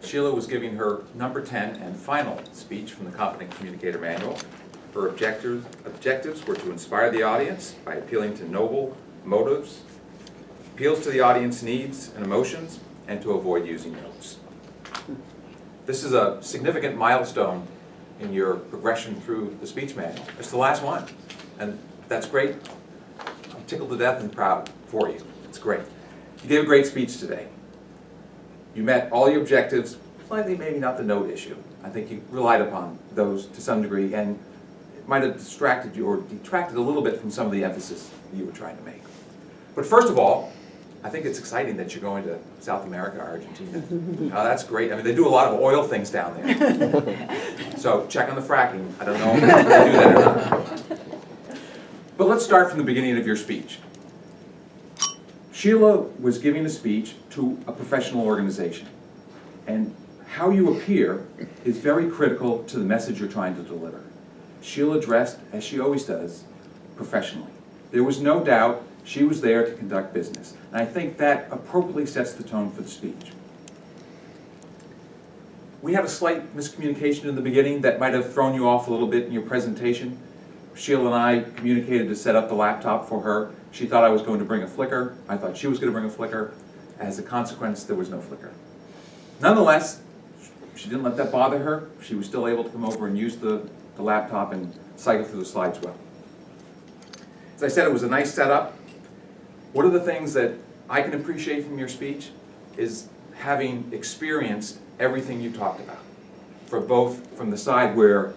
Sheila was giving her number 10 and final speech from the Competent Communicator Manual. Her objectives were to inspire the audience by appealing to noble motives, appeals to the audience needs and emotions, and to avoid using notes. This is a significant milestone in your progression through the speech manual. It's the last one, and that's great. I'm tickled to death and proud for you. It's great. You gave a great speech today. You met all your objectives, slightly maybe not the note issue. I think you relied upon those to some degree, and it might have distracted you or detracted a little bit from some of the emphasis you were trying to make. But first of all, I think it's exciting that you're going to South America, Argentina. That's great. I mean, they do a lot of oil things down there. So check on the fracking. I don't know if they do that or not. But let's start from the beginning of your speech. Sheila was giving a speech to a professional organization. And how you appear is very critical to the message you're trying to deliver. Sheila dressed, as she always does, professionally. There was no doubt she was there to conduct business. And I think that appropriately sets the tone for the speech. We had a slight miscommunication in the beginning that might have thrown you off a little bit in your presentation. Sheila and I communicated to set up the laptop for her. She thought I was going to bring a flicker. I thought she was going to bring a flicker. As a consequence, there was no flicker. Nonetheless, she didn't let that bother her. She was still able to come over and use the laptop and cycle through the slides well. As I said, it was a nice setup. One of the things that I can appreciate from your speech is having experienced everything you talked about, from the side where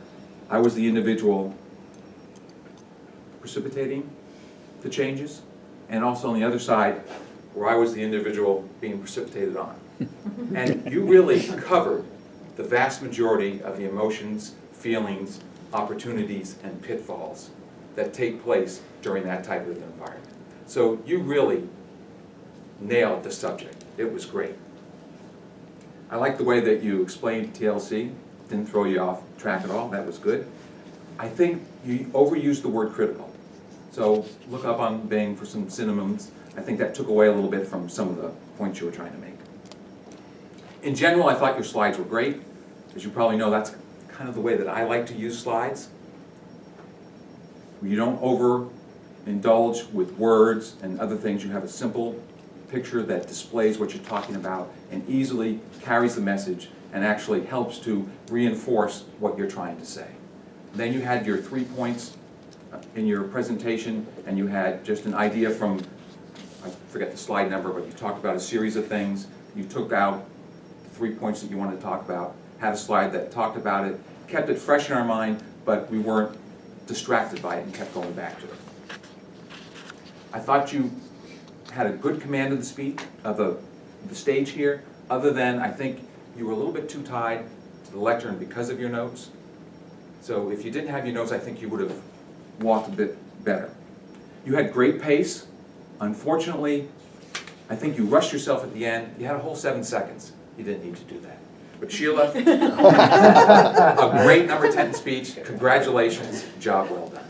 I was the individual precipitating the changes, and also on the other side where I was the individual being precipitated on. And you really covered the vast majority of the emotions, feelings, opportunities, and pitfalls that take place during that type of environment. So you really nailed the subject. It was great. I like the way that you explained TLC. Didn't throw you off track at all. That was good. I think you overused the word critical. So look up on Bing for some synonyms. I think that took away a little bit from some of the points you were trying to make. In general, I thought your slides were great. As you probably know, that's kind of the way that I like to use slides. You don't overindulge with words and other things. You have a simple picture that displays what you're talking about and easily carries the message and actually helps to reinforce what you're trying to say. Then you had your 3 points in your presentation, and you had just an idea from, I forget the slide number, but you talked about a series of things. You took out the 3 points that you wanted to talk about, had a slide that talked about it, kept it fresh in our mind, but we weren't distracted by it and kept going back to it. I thought you had a good command of the speech, of the stage here, other than I think you were a little bit too tied to the lectern because of your notes. So if you didn't have your notes, I think you would have walked a bit better. You had great pace. Unfortunately, I think you rushed yourself at the end. You had a whole 7 seconds. You didn't need to do that. But Sheila, a great number 10 speech. Congratulations. Job well done.